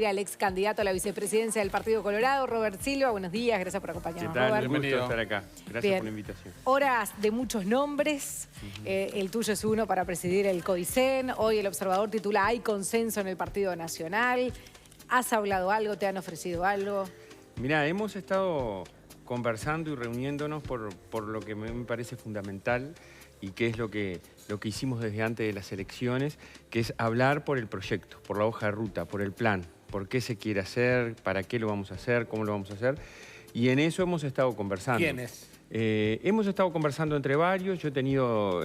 Al ex candidato a la vicepresidencia del Partido Colorado, Robert Silva. Buenos días, gracias por acompañarnos, ¿Qué tal? Robert. Un gusto estar acá. Gracias Bien. por la invitación. Horas de muchos nombres, el tuyo es uno para presidir el CODICEN. Hoy el Observador titula "Hay consenso en el Partido Nacional". ¿Has hablado algo? ¿Te han ofrecido algo? Mirá, hemos estado conversando y reuniéndonos por lo que me parece fundamental y que es lo que hicimos desde antes de las elecciones, que es hablar por el proyecto, por la hoja de ruta, por el plan, por qué se quiere hacer, para qué lo vamos a hacer, cómo lo vamos a hacer. Y en eso hemos estado conversando. ¿Quiénes? Hemos estado conversando entre varios. Yo he tenido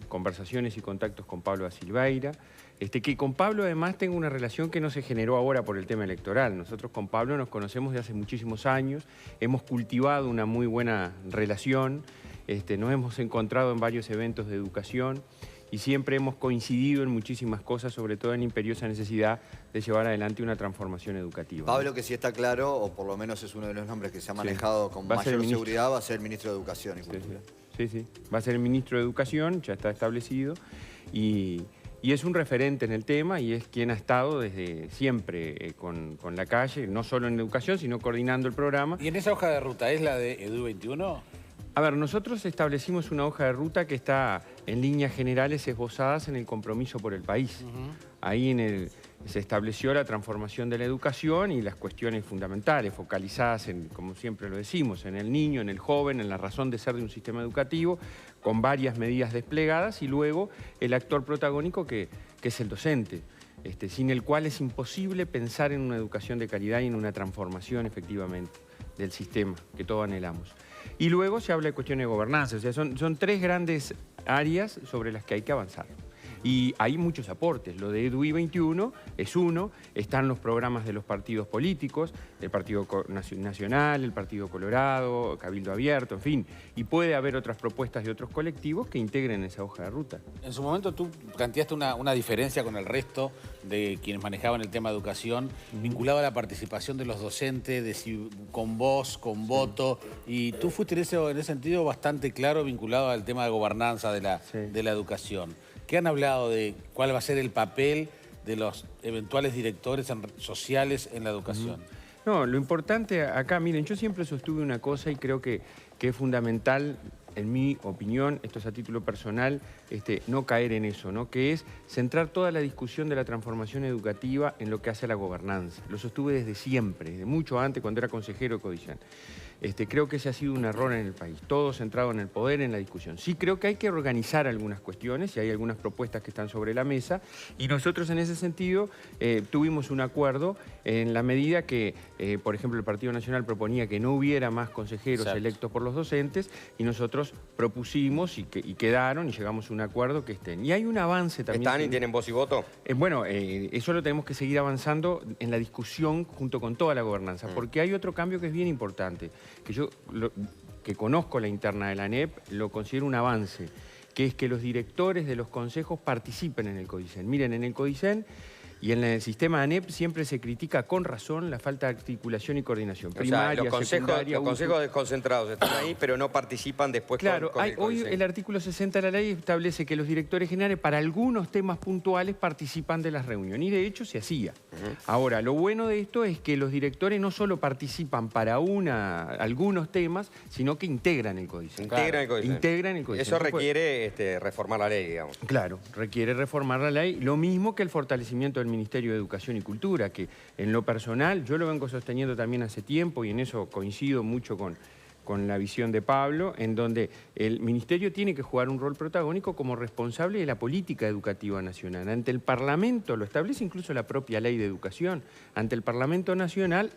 conversaciones y contactos con Pablo da Silveira, que con Pablo además tengo una relación que no se generó ahora por el tema electoral. Nosotros con Pablo nos conocemos de hace muchísimos años, hemos cultivado una muy buena relación, nos hemos encontrado en varios eventos de educación y siempre hemos coincidido en muchísimas cosas, sobre todo en la imperiosa necesidad de llevar adelante una transformación educativa. Pablo, que sí está claro, o por lo menos es uno de los nombres que se ha manejado con mayor seguridad, va a ser el ministro de Educación y Cultura. Sí, va a ser el ministro de Educación, ya está establecido, y es un referente en el tema y es quien ha estado desde siempre con la calle, no solo en educación, sino coordinando el programa. ¿Y en esa hoja de ruta es la de Edu21? A ver, nosotros establecimos una hoja de ruta que está en líneas generales esbozadas en el compromiso por el país. Ahí se estableció la transformación de la educación y las cuestiones fundamentales, focalizadas en, como siempre lo decimos, en el niño, en el joven, en la razón de ser de un sistema educativo, con varias medidas desplegadas y luego el actor protagónico que es el docente. Sin el cual es imposible pensar en una educación de calidad y en una transformación efectivamente del sistema que todos anhelamos. Y luego se habla de cuestiones de gobernanza, o sea, son tres grandes áreas sobre las que hay que avanzar. Y hay muchos aportes. Lo de EDUI21 es uno, están los programas de los partidos políticos, el Partido Nacional, el Partido Colorado, Cabildo Abierto, en fin. Y puede haber otras propuestas de otros colectivos que integren esa hoja de ruta. En su momento tú planteaste una diferencia con el resto de quienes manejaban el tema de educación, vinculado a la participación de los docentes, de si con voz, con voto, y tú fuiste en ese sentido bastante claro vinculado al tema de gobernanza de la educación. ¿Qué han hablado de cuál va a ser el papel de los eventuales directores sociales en la educación? No, lo importante acá, miren, yo siempre sostuve una cosa y creo que es fundamental, en mi opinión, esto es a título personal, no caer en eso, ¿no? Que es centrar toda la discusión de la transformación educativa en lo que hace a la gobernanza. Lo sostuve desde siempre, desde mucho antes, cuando era consejero de CODICEN. Creo que ese ha sido un error en el país, todo centrado en el poder, en la discusión. Sí, creo que hay que organizar algunas cuestiones y hay algunas propuestas que están sobre la mesa y nosotros en ese sentido tuvimos un acuerdo en la medida que, por ejemplo, el Partido Nacional proponía que no hubiera más consejeros electos por los docentes y nosotros propusimos y quedaron y llegamos a un acuerdo que estén. Y hay un avance también. ¿Están y tienen voz y voto? Bueno, eso lo tenemos que seguir avanzando en la discusión junto con toda la gobernanza, porque hay otro cambio que es bien importante, que yo, que conozco la interna de la ANEP, lo considero un avance, que es que los directores de los consejos participen en el CODICEN. Miren, en el CODICEN y en el sistema ANEP siempre se critica con razón la falta de articulación y coordinación. Primaria, los consejos desconcentrados están ahí, pero no participan después claro, con el hoy el artículo 60 de la ley establece que los directores generales para algunos temas puntuales participan de las reuniones y de hecho se hacía. Ahora, lo bueno de esto es que los directores no solo participan para algunos temas, sino que integran el CODICEN. Integran el CODICEN. Eso requiere reformar la ley, digamos. Claro, requiere reformar la ley, lo mismo que el fortalecimiento del Ministerio de Educación y Cultura, que en lo personal yo lo vengo sosteniendo también hace tiempo y en eso coincido mucho con la visión de Pablo, en donde el Ministerio tiene que jugar un rol protagónico como responsable de la política educativa nacional. Ante el Parlamento, lo establece incluso la propia Ley de Educación, ante el Parlamento Nacional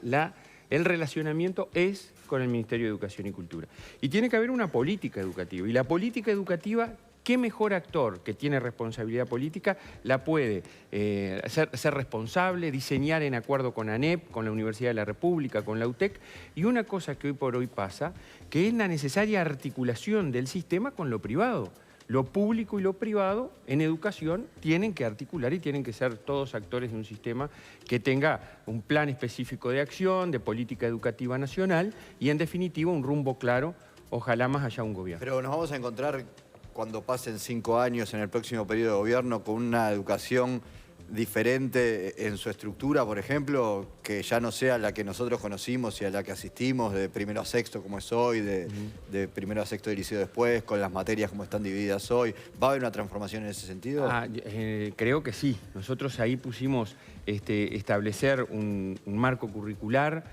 el relacionamiento es con el Ministerio de Educación y Cultura. Y tiene que haber una política educativa, y la política educativa, ¿qué mejor actor que tiene responsabilidad política la puede ser responsable, diseñar en acuerdo con ANEP, con la Universidad de la República, con la UTEC? Y una cosa que hoy por hoy pasa, que es la necesaria articulación del sistema con lo privado. Lo público y lo privado en educación tienen que articular y tienen que ser todos actores de un sistema que tenga un plan específico de acción, de política educativa nacional y en definitiva un rumbo claro, ojalá más allá de un gobierno. Pero nos vamos a encontrar cuando pasen 5 años en el próximo periodo de gobierno con una educación diferente en su estructura, por ejemplo, que ya no sea la que nosotros conocimos y a la que asistimos de primero a sexto como es hoy, de primero a sexto de liceo después, con las materias como están divididas hoy? ¿Va a haber una transformación en ese sentido? Creo que sí. Nosotros ahí pusimos establecer un marco curricular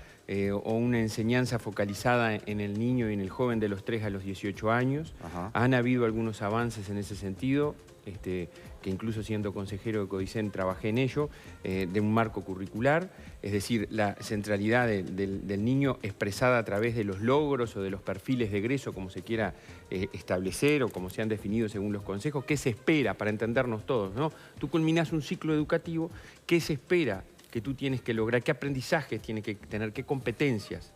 o una enseñanza focalizada en el niño y en el joven de los 3 a los 18 años. Ajá. Han habido algunos avances en ese sentido, que incluso siendo consejero de CODICEN trabajé en ello, de un marco curricular, es decir, la centralidad del niño expresada a través de los logros o de los perfiles de egreso, como se quiera establecer o como se han definido según los consejos. ¿Qué se espera para entendernos todos, ¿no? Tú culminás un ciclo educativo, ¿qué se espera que tú tienes que lograr? ¿Qué aprendizajes tienes que tener? ¿Qué competencias?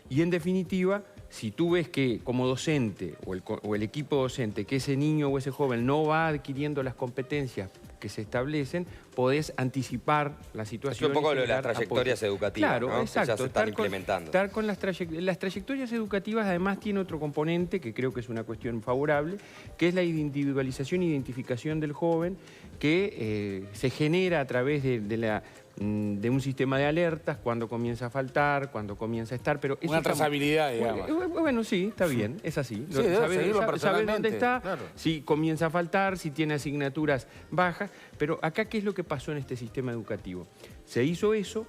Y en definitiva, si tú ves que como docente o el equipo docente, que ese niño o ese joven no va adquiriendo las competencias que se establecen, podés anticipar la situación. Es un poco lo de las trayectorias educativas, claro, ¿no? Exacto. Que ya se están implementando. Estar con las trayectorias educativas además tiene otro componente que creo que es una cuestión favorable, que es la individualización e identificación del joven, que se genera a través de un sistema de alertas, cuando comienza a faltar, cuando comienza a estar, pero... Una trazabilidad, digamos. Bueno, sí, está bien, es así. Sí, sabe dónde está, claro. si comienza a faltar, si tiene asignaturas bajas, pero acá, ¿qué es lo que pasó en este sistema educativo? Se hizo eso,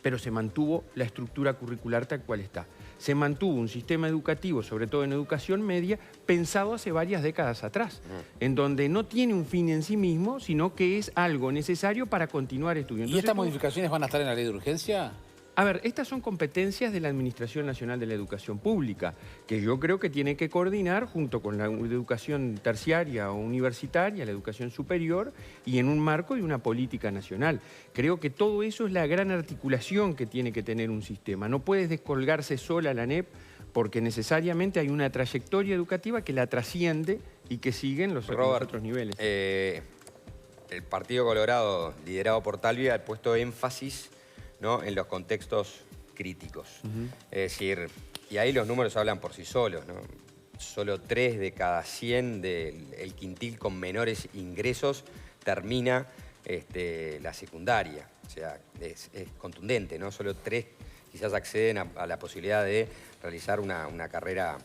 pero se mantuvo la estructura curricular tal cual está. Se mantuvo un sistema educativo, sobre todo en educación media, pensado hace varias décadas atrás, en donde no tiene un fin en sí mismo, sino que es algo necesario para continuar estudiando. ¿Y estas modificaciones van a estar en la ley de urgencia? A ver, estas son competencias de la Administración Nacional de la Educación Pública, que yo creo que tiene que coordinar junto con la educación terciaria o universitaria, la educación superior, y en un marco de una política nacional. Creo que todo eso es la gran articulación que tiene que tener un sistema. No puedes descolgarse sola la ANEP porque necesariamente hay una trayectoria educativa que la trasciende y que sigue en los otros niveles. El Partido Colorado, liderado por Talvia, ha puesto énfasis, ¿no?, en los contextos críticos. Es decir, y ahí los números hablan por sí solos, ¿no? Solo 3 de cada 100 del quintil con menores ingresos termina la secundaria. O sea, es contundente, ¿no? Solo 3 quizás acceden a la posibilidad de realizar una carrera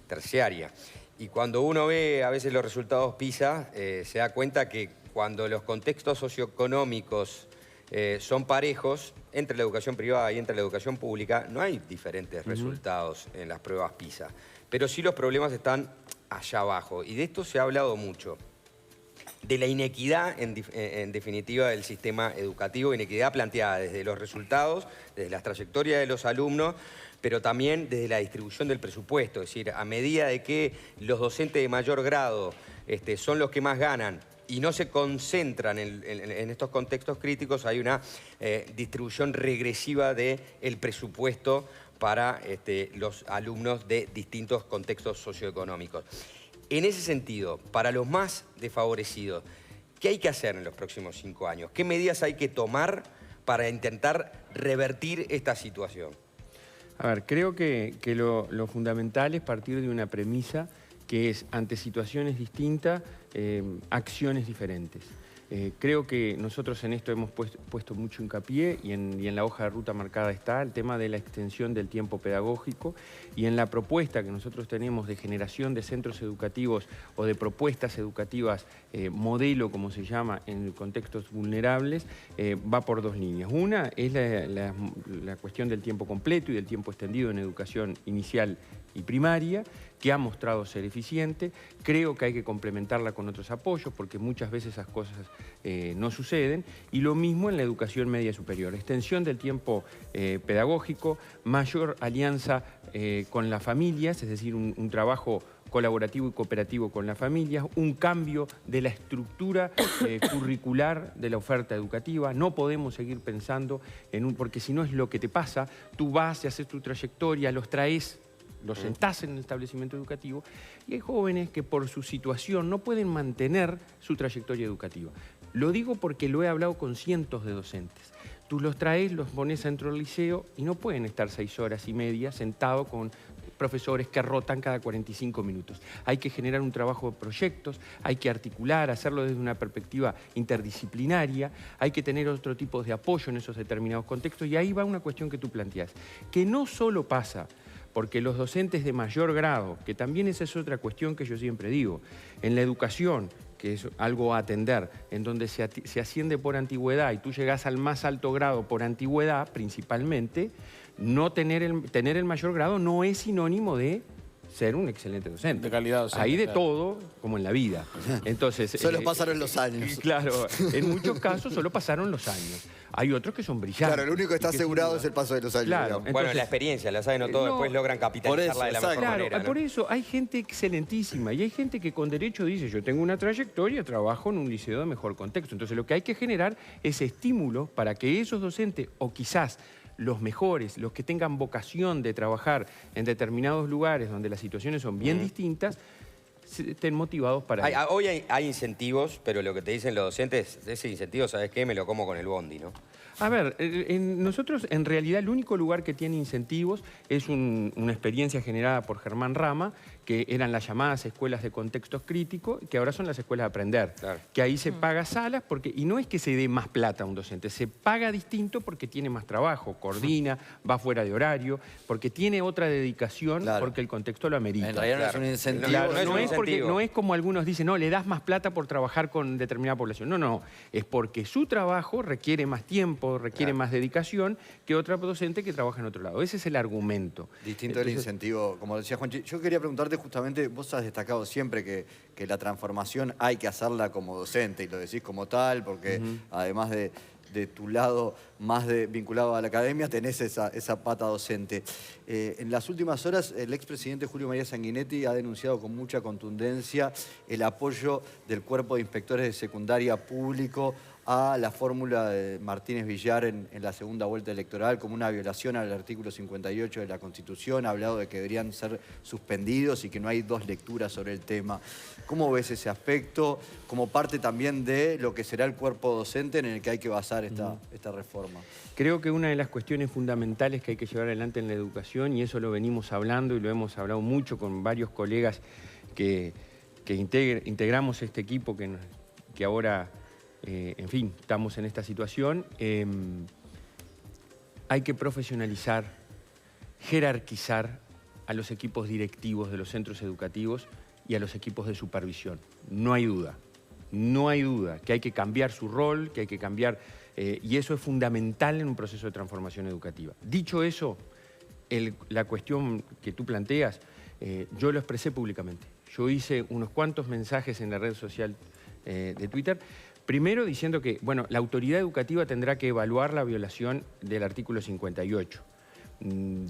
terciaria. Y cuando uno ve a veces los resultados PISA, se da cuenta que cuando los contextos socioeconómicos son parejos entre la educación privada y entre la educación pública, no hay diferentes resultados en las pruebas PISA. Pero sí los problemas están allá abajo. Y de esto se ha hablado mucho. De la inequidad, en definitiva, del sistema educativo, inequidad planteada desde los resultados, desde las trayectorias de los alumnos, pero también desde la distribución del presupuesto. Es decir, a medida de que los docentes de mayor grado son los que más ganan, y no se concentran en estos contextos críticos, hay una distribución regresiva del presupuesto para los alumnos de distintos contextos socioeconómicos. En ese sentido, para los más desfavorecidos, ¿qué hay que hacer en los próximos 5 años? ¿Qué medidas hay que tomar para intentar revertir esta situación? A ver, creo que lo fundamental es partir de una premisa que es, ante situaciones distintas, acciones diferentes. Creo que nosotros en esto hemos puesto mucho hincapié y en la hoja de ruta marcada está el tema de la extensión del tiempo pedagógico, y en la propuesta que nosotros tenemos de generación de centros educativos o de propuestas educativas modelo, como se llama, en contextos vulnerables, va por 2 líneas. Una es la cuestión del tiempo completo y del tiempo extendido en educación inicial y primaria, que ha mostrado ser eficiente. Creo que hay que complementarla con otros apoyos, porque muchas veces esas cosas no suceden. Y lo mismo en la educación media superior. Extensión del tiempo pedagógico, mayor alianza con las familias, es decir, un trabajo colaborativo y cooperativo con las familias, un cambio de la estructura curricular de la oferta educativa. No podemos seguir pensando porque si no es lo que te pasa, tú vas y haces tu trayectoria, los traes, los sentás en el establecimiento educativo, y hay jóvenes que por su situación no pueden mantener su trayectoria educativa. Lo digo porque lo he hablado con cientos de docentes. Tú los traes, los pones dentro del liceo y no pueden estar 6 horas y media sentados con profesores que rotan cada 45 minutos. Hay que generar un trabajo de proyectos, hay que articular, hacerlo desde una perspectiva interdisciplinaria, hay que tener otro tipo de apoyo en esos determinados contextos, y ahí va una cuestión que tú planteas, que no solo pasa porque los docentes de mayor grado, que también esa es otra cuestión que yo siempre digo, en la educación, que es algo a atender, en donde se asciende por antigüedad y tú llegas al más alto grado por antigüedad, principalmente, no tener el mayor grado no es sinónimo de ser un excelente docente. De calidad docente. Hay de claro. todo, como en la vida. Entonces, Solo pasaron los años. Claro, en muchos casos solo pasaron los años. Hay otros que son brillantes. Claro, lo único que está asegurado es el paso de los años. Claro. digamos. Bueno, Entonces, la experiencia, la saben o todo, no, después logran capitalizarla de la mejor Claro, manera, ¿no? por eso hay gente excelentísima y hay gente que con derecho dice, yo tengo una trayectoria, trabajo en un liceo de mejor contexto. Entonces lo que hay que generar es estímulo para que esos docentes, o quizás los mejores, los que tengan vocación de trabajar en determinados lugares donde las situaciones son bien distintas, estén motivados para ello. Hoy hay incentivos, pero lo que te dicen los docentes, ese incentivo, ¿sabes qué? Me lo como con el bondi, ¿no? A ver, nosotros en realidad el único lugar que tiene incentivos es una experiencia generada por Germán Rama, que eran las llamadas escuelas de contextos críticos, que ahora son las escuelas de aprender. Claro. Que ahí se paga salas, y no es que se dé más plata a un docente, se paga distinto porque tiene más trabajo, coordina, va fuera de horario, porque tiene otra dedicación, Claro. porque el contexto lo amerita. En realidad no es Claro. un incentivo. Claro, no es un incentivo. no es como algunos dicen, no, le das más plata por trabajar con determinada población. No, no, es porque su trabajo requiere más tiempo, requiere Claro. más dedicación que otra docente que trabaja en otro lado. Ese es el argumento. Distinto del Entonces, incentivo, como decía Juanchi. Yo quería preguntarte justamente, vos has destacado siempre que la transformación hay que hacerla como docente, y lo decís como tal, porque además de tu lado más vinculado a la academia, tenés esa pata docente. En las últimas horas, el expresidente Julio María Sanguinetti ha denunciado con mucha contundencia el apoyo del Cuerpo de Inspectores de Secundaria Público a la fórmula de Martínez Villar en la segunda vuelta electoral como una violación al artículo 58 de la Constitución. Ha hablado de que deberían ser suspendidos y que no hay dos lecturas sobre el tema. ¿Cómo ves ese aspecto como parte también de lo que será el cuerpo docente en el que hay que basar esta reforma? creo que una de las cuestiones fundamentales que hay que llevar adelante en la educación, y eso lo venimos hablando y lo hemos hablado mucho con varios colegas que integramos este equipo que ahora... en fin, estamos en esta situación. Hay que profesionalizar, jerarquizar a los equipos directivos de los centros educativos y a los equipos de supervisión. No hay duda que hay que cambiar su rol, que hay que cambiar, y eso es fundamental en un proceso de transformación educativa. Dicho eso, la cuestión que tú planteas, yo lo expresé públicamente. Yo hice unos cuantos mensajes en la red social de Twitter. Primero diciendo que, bueno, la autoridad educativa tendrá que evaluar la violación del artículo 58.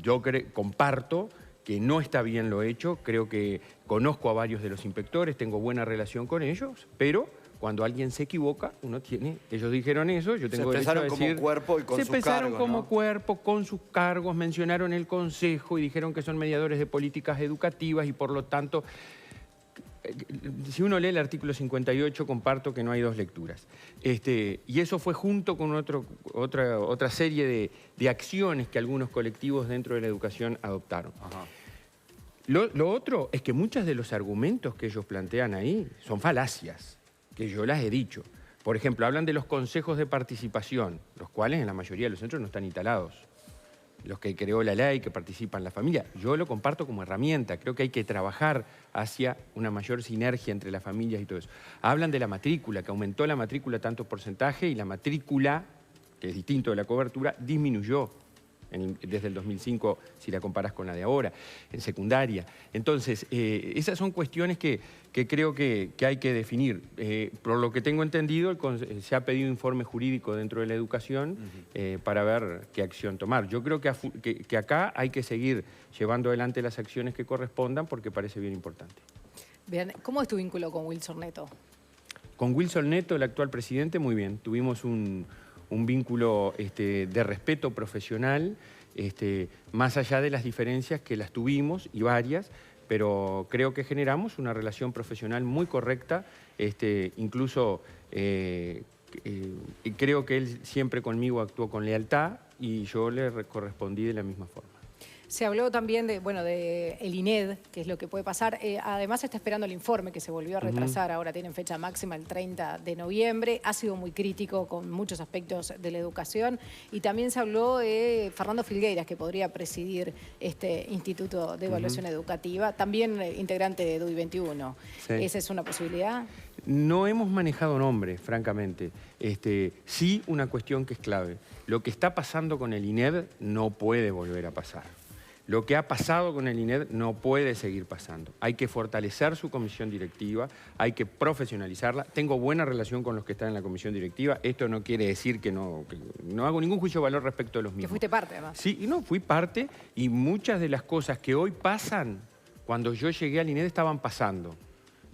Yo comparto que no está bien lo hecho, creo que conozco a varios de los inspectores, tengo buena relación con ellos, pero cuando alguien se equivoca, ellos dijeron eso, yo tengo derecho a decir... Se expresaron como cuerpo y con sus cargos, Se expresaron como ¿no? cuerpo, con sus cargos, mencionaron el consejo y dijeron que son mediadores de políticas educativas y por lo tanto... Si uno lee el artículo 58, comparto que no hay dos lecturas. Y eso fue junto con otra serie de acciones que algunos colectivos dentro de la educación adoptaron. Ajá. Lo otro es que muchos de los argumentos que ellos plantean ahí son falacias, que yo las he dicho. Por ejemplo, hablan de los consejos de participación, los cuales en la mayoría de los centros no están instalados. Los que creó la ley, que participan la familia. Yo lo comparto como herramienta. Creo que hay que trabajar hacia una mayor sinergia entre las familias y todo eso. Hablan de la matrícula, que aumentó la matrícula tanto porcentaje y la matrícula, que es distinto de la cobertura, disminuyó desde el 2005, si la comparas con la de ahora, en secundaria. Entonces, esas son cuestiones que creo que hay que definir. Por lo que tengo entendido, se ha pedido informe jurídico dentro de la educación para ver qué acción tomar. Yo creo que acá hay que seguir llevando adelante las acciones que correspondan porque parece bien importante. Bien, ¿cómo es tu vínculo con Wilson Neto? Con Wilson Neto, el actual presidente, muy bien. Tuvimos un vínculo de respeto profesional, más allá de las diferencias que las tuvimos, y varias, pero creo que generamos una relación profesional muy correcta, incluso creo que él siempre conmigo actuó con lealtad y yo le correspondí de la misma forma. Se habló también de, bueno, de el INED, que es lo que puede pasar. Además se está esperando el informe que se volvió a retrasar. Ahora tienen fecha máxima el 30 de noviembre. Ha sido muy crítico con muchos aspectos de la educación. Y también se habló de Fernando Filgueiras, que podría presidir este Instituto de Evaluación Educativa. También integrante de DUI 21. Sí. ¿Esa es una posibilidad? No hemos manejado nombres, francamente. Sí, una cuestión que es clave. Lo que está pasando con el INED no puede volver a pasar. Lo que ha pasado con el INED no puede seguir pasando. Hay que fortalecer su comisión directiva, hay que profesionalizarla. Tengo buena relación con los que están en la comisión directiva. Esto no quiere decir que no hago ningún juicio de valor respecto de los mismos. Que fuiste parte, además. Sí, no, fui parte y muchas de las cosas que hoy pasan, cuando yo llegué al INED estaban pasando.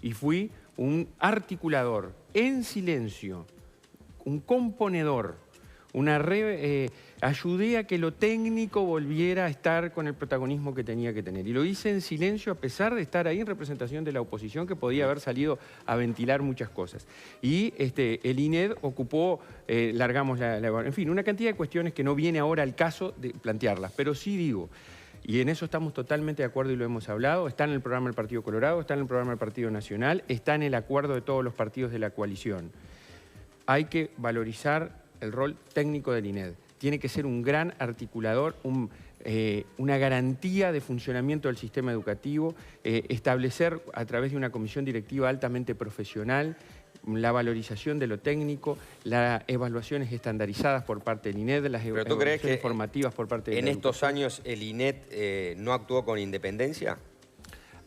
Y fui un articulador en silencio, un componedor, ayudé a que lo técnico volviera a estar con el protagonismo que tenía que tener. Y lo hice en silencio a pesar de estar ahí en representación de la oposición que podía haber salido a ventilar muchas cosas. Y el INED ocupó, largamos en fin, una cantidad de cuestiones que no viene ahora al caso de plantearlas, pero sí digo, y en eso estamos totalmente de acuerdo y lo hemos hablado, está en el programa del Partido Colorado, está en el programa del Partido Nacional, está en el acuerdo de todos los partidos de la coalición. Hay que valorizar el rol técnico del INED. Tiene que ser un gran articulador, una garantía de funcionamiento del sistema educativo, establecer a través de una comisión directiva altamente profesional la valorización de lo técnico, las evaluaciones estandarizadas por parte del INED, las evaluaciones formativas por parte del INED. ¿En estos años el INED no actuó con independencia?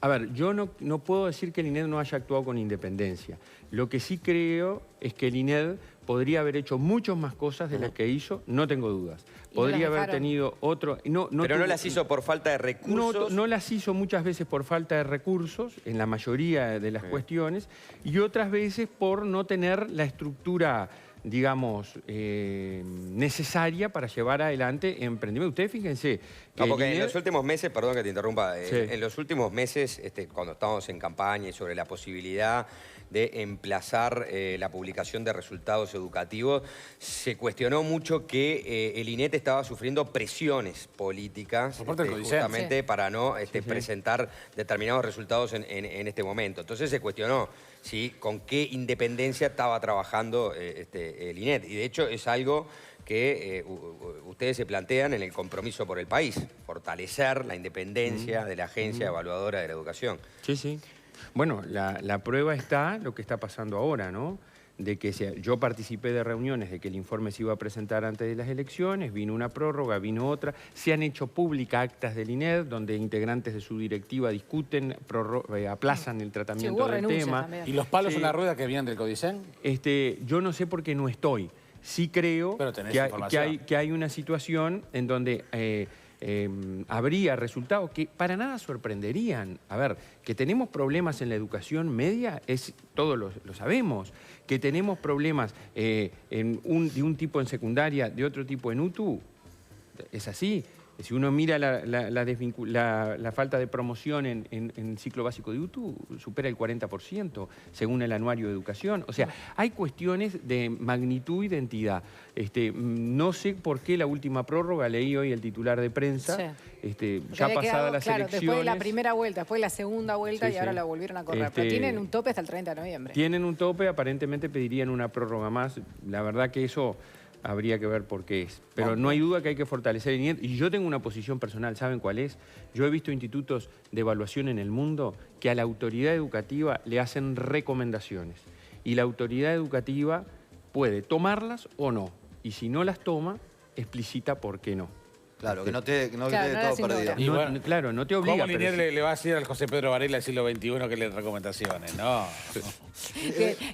A ver, yo no puedo decir que el INED no haya actuado con independencia. Lo que sí creo es que el INED podría haber hecho muchas más cosas de las que hizo, no tengo dudas. Podría haber tenido otro... Pero no las hizo por falta de recursos. No las hizo muchas veces por falta de recursos, en la mayoría de las cuestiones, y otras veces por no tener la estructura, digamos, necesaria para llevar adelante emprendimiento. Ustedes fíjense que porque en los últimos meses, perdón que te interrumpa, en los últimos meses, cuando estábamos en campaña y sobre la posibilidad de emplazar la publicación de resultados educativos, se cuestionó mucho que el INED estaba sufriendo presiones políticas justamente para no presentar determinados resultados en este momento. Entonces se cuestionó con qué independencia estaba trabajando el INED. Y de hecho es algo que ustedes se plantean en el compromiso por el país, fortalecer la independencia de la agencia evaluadora de la educación. Sí, sí. Bueno, la prueba está lo que está pasando ahora, ¿no? De que yo participé de reuniones de que el informe se iba a presentar antes de las elecciones, vino una prórroga, vino otra, se han hecho públicas actas del INED donde integrantes de su directiva discuten, aplazan el tratamiento del tema. ¿Y los palos en la rueda que vienen del Codicen? Yo no sé por qué no estoy. Sí creo que hay una situación en donde habría resultados que para nada sorprenderían. A ver, que tenemos problemas en la educación media, todos lo sabemos. Que tenemos problemas de un tipo en secundaria, de otro tipo en UTU, es así. Si uno mira la falta de promoción en ciclo básico de UTU, supera el 40%, según el anuario de educación. O sea, hay cuestiones de magnitud y de entidad. No sé por qué la última prórroga, leí hoy el titular de prensa, ya pasadas las elecciones... Después de la primera vuelta, después de la segunda vuelta y ahora la volvieron a correr. Pero tienen un tope hasta el 30 de noviembre. Tienen un tope, aparentemente pedirían una prórroga más. La verdad que eso... habría que ver por qué es. Pero no hay duda que hay que fortalecer el INED. Y yo tengo una posición personal, ¿saben cuál es? Yo he visto institutos de evaluación en el mundo que a la autoridad educativa le hacen recomendaciones. Y la autoridad educativa puede tomarlas o no. Y si no las toma, explicita por qué no. Claro, que no quede todo perdido. Y bueno, claro, no te obliga. ¿Cómo el INED le va a decir al José Pedro Varela del siglo XXI que le dé recomendaciones? No.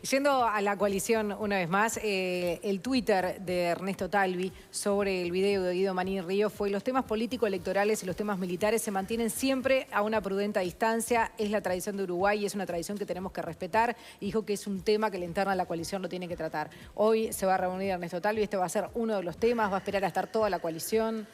Yendo a la coalición una vez más, el Twitter de Ernesto Talvi sobre el video de Guido Manín Ríos fue: los temas político-electorales y los temas militares se mantienen siempre a una prudente distancia. Es la tradición de Uruguay y es una tradición que tenemos que respetar. Y dijo que es un tema que la interna de la coalición lo tiene que tratar. Hoy se va a reunir Ernesto Talvi, este va a ser uno de los temas, va a esperar a estar toda la coalición.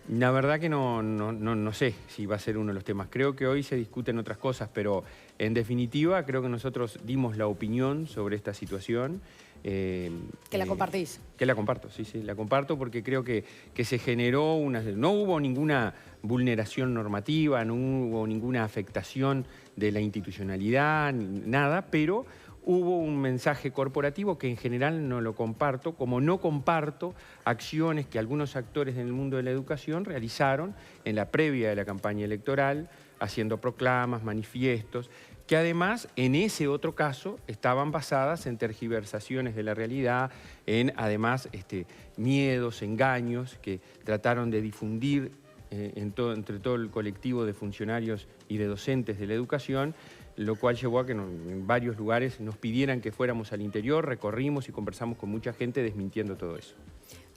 La verdad que no sé si va a ser uno de los temas. Creo que hoy se discuten otras cosas, pero en definitiva creo que nosotros dimos la opinión sobre esta situación. ¿Que la compartís? Que la comparto, sí, la comparto porque creo que se generó no hubo ninguna vulneración normativa, no hubo ninguna afectación de la institucionalidad, nada, pero hubo un mensaje corporativo que en general no lo comparto, como no comparto acciones que algunos actores en el mundo de la educación realizaron en la previa de la campaña electoral, haciendo proclamas, manifiestos, que además en ese otro caso estaban basadas en tergiversaciones de la realidad, en además miedos, engaños que trataron de difundir entre todo el colectivo de funcionarios y de docentes de la educación, lo cual llevó a que en varios lugares nos pidieran que fuéramos al interior, recorrimos y conversamos con mucha gente desmintiendo todo eso.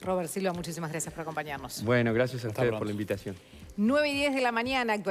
Robert Silva, muchísimas gracias por acompañarnos. Bueno, gracias a ustedes por la invitación. 9:10 de la mañana, actualización.